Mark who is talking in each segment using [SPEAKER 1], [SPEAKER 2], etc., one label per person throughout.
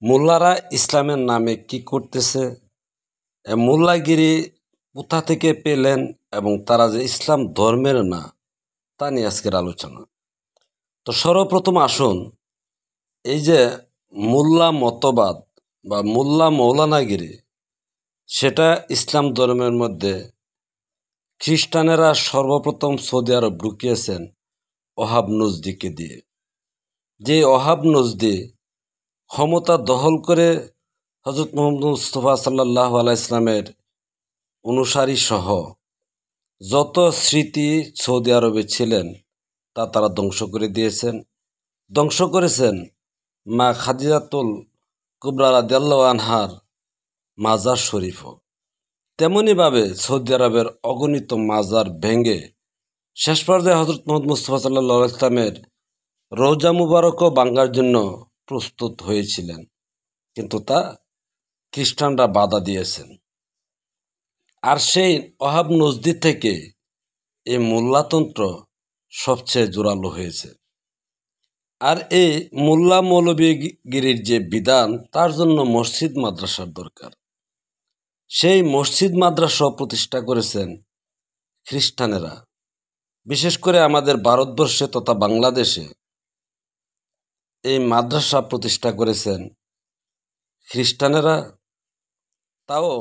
[SPEAKER 1] মোল্লারা ইসলামের নামে কি করতেছে, মোল্লাগিরি কোথা থেকে পেলেন এবং তারা যে ইসলাম ধর্মের না, তা নিয়ে আজকের আলোচনা। তো সর্বপ্রথম আসুন, এই যে মোল্লা মতবাদ বা মোল্লা মৌলানাগিরি, সেটা ইসলাম ধর্মের মধ্যে খ্রিস্টানেরা সর্বপ্রথম সৌদি আরব ঢুকিয়েছেন ওহাব নজদিকে দিয়ে। যে ওহাব নজদি ক্ষমতা দখল করে হজরত মুহাম্মদ মুস্তাফা সাল্লাল্লাহু আলাইহি ইসলামের অনুসারী সহ যত স্মৃতি সৌদি আরবে ছিলেন তা তারা ধ্বংস করে দিয়েছেন। ধ্বংস করেছেন মা খাদিজাতুল কুবরা রাদিয়াল্লাহু আনহার মাজার শরীফও। তেমনিভাবে সৌদি আরবের অগণিত মাজার ভেঙে শেষ পর্যায়ে হজরত মুহাম্মদ মুস্তাফা সাল্লাল্লাহু আলাইহি ইসলামের রওজা মুবারকও ভাঙার জন্য প্রস্তুত হয়েছিলেন, কিন্তু তা খ্রিস্টানরা বাধা দিয়েছেন। আর সেই ওহাব নজদি থেকে এই মোল্লাতন্ত্র সবচেয়ে জোরালো হয়েছে। আর এই মোল্লা মৌলবীগিরির যে বিধান, তার জন্য মসজিদ মাদ্রাসার দরকার। সেই মসজিদ মাদ্রাসা প্রতিষ্ঠা করেছেন খ্রিস্টানেরা। বিশেষ করে আমাদের ভারতবর্ষে তথা বাংলাদেশে এই মাদ্রাসা প্রতিষ্ঠা করেছেন খ্রিস্টানেরা। তাও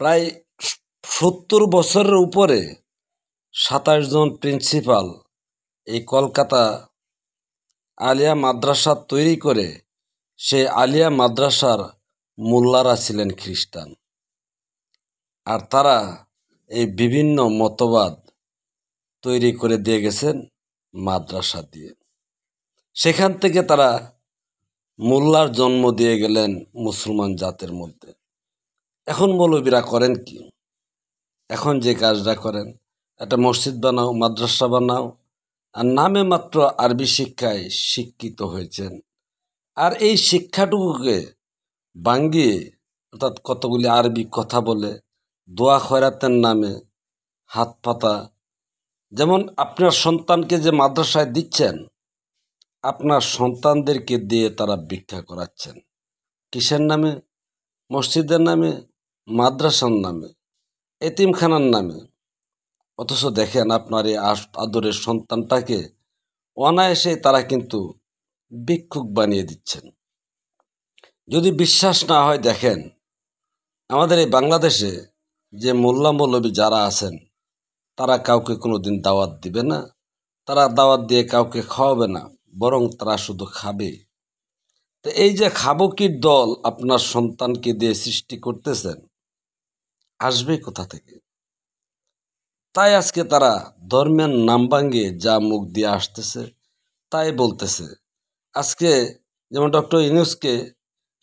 [SPEAKER 1] প্রায় 70 বছরের উপরে 27 জন প্রিন্সিপাল এই কলকাতা আলিয়া মাদ্রাসা তৈরি করে সেই আলিয়া মাদ্রাসার মোল্লারা ছিলেন খ্রিস্টান। আর তারা এই বিভিন্ন মতবাদ তৈরি করে দিয়ে গেছেন মাদ্রাসা দিয়ে। সেখান থেকে তারা মোল্লার জন্ম দিয়ে গেলেন মুসলমান জাতের মধ্যে। এখন মৌলবীরা করেন কি? এখন যে কাজটা করেন, একটা মসজিদ বানাও, মাদ্রাসা বানাও, আর নামে মাত্র আরবি শিক্ষায় শিক্ষিত হয়েছেন। আর এই শিক্ষাটুকুকে ভাঙ্গিয়ে, অর্থাৎ কতগুলি আরবি কথা বলে দোয়া খয়রাতের নামে হাত পাতা। যেমন আপনার সন্তানকে যে মাদ্রাসায় দিচ্ছেন, আপনার সন্তানদেরকে দিয়ে তারা ভিক্ষা করাচ্ছেন। কিসের নামে? মসজিদের নামে, মাদ্রাসার নামে, এতিমখানার নামে। অথচ দেখেন আপনার এই আদরের সন্তানটাকে অনায়াসে তারা কিন্তু ভিক্ষুক বানিয়ে দিচ্ছেন। যদি বিশ্বাস না হয়, দেখেন আমাদের এই বাংলাদেশে যে মোল্লা মৌলবী যারা আছেন, তারা কাউকে কোনো দিন দাওয়াত দিবে না, তারা দাওয়াত দিয়ে কাউকে খাওয়াবে না, বরং তারা শুধু খাবে। তো এই যে খাবকির দল আপনার সন্তানকে দিয়ে সৃষ্টি করতেছেন, আসবে কোথা থেকে? তাই আজকে তারা ধর্মের নাম ভাঙিয়ে যা মুখ দিয়ে আসতেছে তাই বলতেছে। আজকে যেমন ডক্টর ইউনূসকে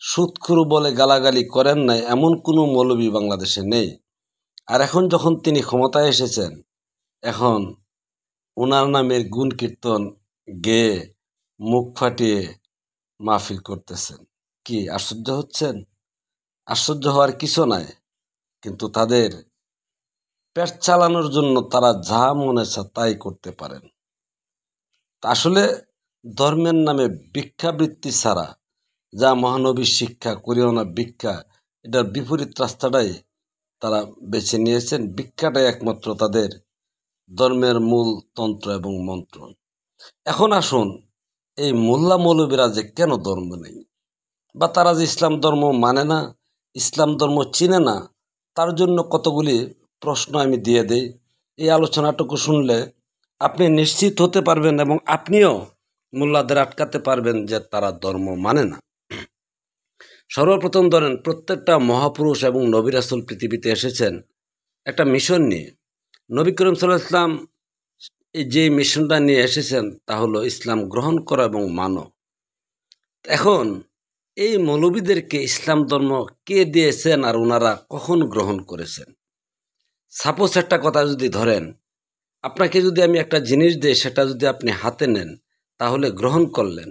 [SPEAKER 1] সুদখোর বলে গালাগালি করেন নাই এমন কোনো মৌলবী বাংলাদেশে নেই। আর এখন যখন তিনি ক্ষমতায় এসেছেন, এখন ওনার নামের গুণ কীর্তন গেয়ে মুখ ফাটিয়ে মাহফিল করতেছেন। কি আশ্চর্য হচ্ছেন? আশ্চর্য হওয়ার কিছু নাই, কিন্তু তাদের পেট চালানোর জন্য তারা যা মনে চায় তাই করতে পারেন। আসলে ধর্মের নামে ভিক্ষাবৃত্তি ছাড়া, যা মহানবীর শিক্ষা করিও না ভিক্ষা, এটার বিপরীত রাস্তাটাই তারা বেছে নিয়েছেন। ভিক্ষাটাই একমাত্র তাদের ধর্মের মূল তন্ত্র এবং মন্ত্র। এখন আসুন, এই মোল্লা মৌলবীরা যে কেন ধর্ম নেই, বা তারা যে ইসলাম ধর্ম মানে না, ইসলাম ধর্ম চিনে না, তার জন্য কতগুলি প্রশ্ন আমি দিয়ে দেই। এই আলোচনাটুকু শুনলে আপনি নিশ্চিত হতে পারবেন এবং আপনিও মোল্লাদের আটকাতে পারবেন যে তারা ধর্ম মানে না। সর্বপ্রথম ধরেন, প্রত্যেকটা মহাপুরুষ এবং নবী রাসূল পৃথিবীতে এসেছেন একটা মিশন নিয়ে। নবী করিম সাল্লাল্লাহু আলাইহি ওয়াসাল্লাম যে মিশনটা নিয়ে এসেছেন তা হলো ইসলাম গ্রহণ করা এবং মানো। এখন এই মৌলবীদেরকে ইসলাম ধর্ম কে দিয়েছেন আর ওনারা কখন গ্রহণ করেছেন? সাপোজ একটা কথা যদি ধরেন, আপনাকে যদি আমি একটা জিনিস দিই, সেটা যদি আপনি হাতে নেন তাহলে গ্রহণ করলেন,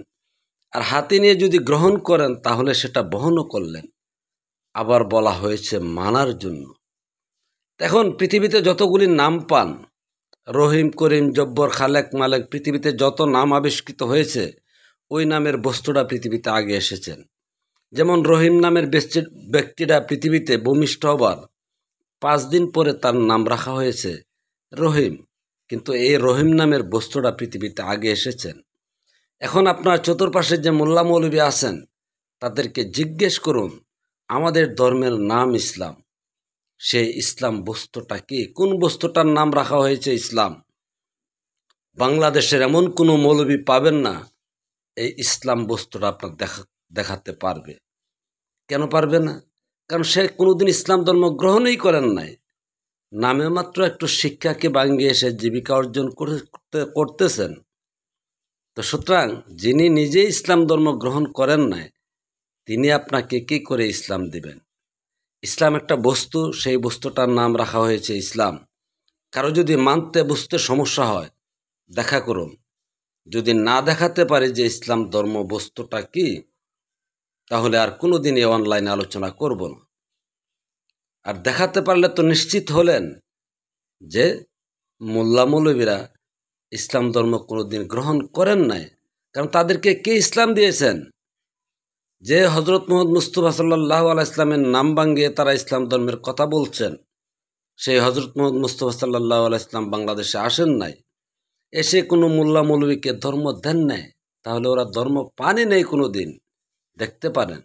[SPEAKER 1] আর হাতে নিয়ে যদি গ্রহণ করেন তাহলে সেটা বহনও করলেন। আবার বলা হয়েছে মানার জন্য। এখন পৃথিবীতে যতগুলি নাম পান, রহিম, করিম, জব্বর, খালেক, মালেক, পৃথিবীতে যত নাম আবিষ্কৃত হয়েছে, ওই নামের বস্তুটা পৃথিবীতে আগে এসেছেন। যেমন রহিম নামের ব্যক্তিটা পৃথিবীতে ভূমিষ্ঠ হবার 5 দিন পরে তার নাম রাখা হয়েছে রহিম, কিন্তু এই রহিম নামের বস্তুটা পৃথিবীতে আগে এসেছেন। এখন আপনার চতুর্পাশে যে মোল্লা মৌলবী আছেন তাদেরকে জিজ্ঞেস করুন, আমাদের ধর্মের নাম ইসলাম, সেই ইসলাম বস্তুটা কি? কোন বস্তুটার নাম রাখা হয়েছে ইসলাম? বাংলাদেশের এমন কোনো মৌলবী পাবেন না এই ইসলাম বস্তুটা আপনার দেখাতে পারবে। কেন পারবে না? কারণ সে কোনোদিন ইসলাম ধর্ম গ্রহণই করেন নাই। নামে মাত্র একটু শিক্ষাকে ভাঙিয়ে সে জীবিকা অর্জন করতেছেন। তো সুতরাং যিনি নিজেই ইসলাম ধর্ম গ্রহণ করেন নাই তিনি আপনাকে কি করে ইসলাম দিবেন? ইসলাম একটা বস্তু, সেই বস্তুটার নাম রাখা হয়েছে ইসলাম। কারো যদি মানতে বুঝতে সমস্যা হয় দেখা করুন, যদি না দেখাতে পারি যে ইসলাম ধর্ম বস্তুটা কি, তাহলে আর কোনো দিনই অনলাইনে আলোচনা করব না। আর দেখাতে পারলে তো নিশ্চিত হলেন যে মোল্লা মৌলবীরা ইসলাম ধর্ম কোনোদিন গ্রহণ করেন নাই। কারণ তাদেরকে কে ইসলাম দিয়েছেন? যে হজরত মুহাম্মদ মুস্তাফা সাল্লাল্লাহু আলাইহি ইসলামের নাম ভাঙিয়ে তারা ইসলাম ধর্মের কথা বলছেন, সেই হজরত মুহাম্মদ মুস্তাফা সাল্লাল্লাহু আলাইহি ইসলাম বাংলাদেশে আসেন নাই, এসে কোনো মোল্লা মৌলবীকে ধর্ম দেন নাই, তাহলে ওরা ধর্ম পানে নেই কোনো দিন। দেখতে পারেন।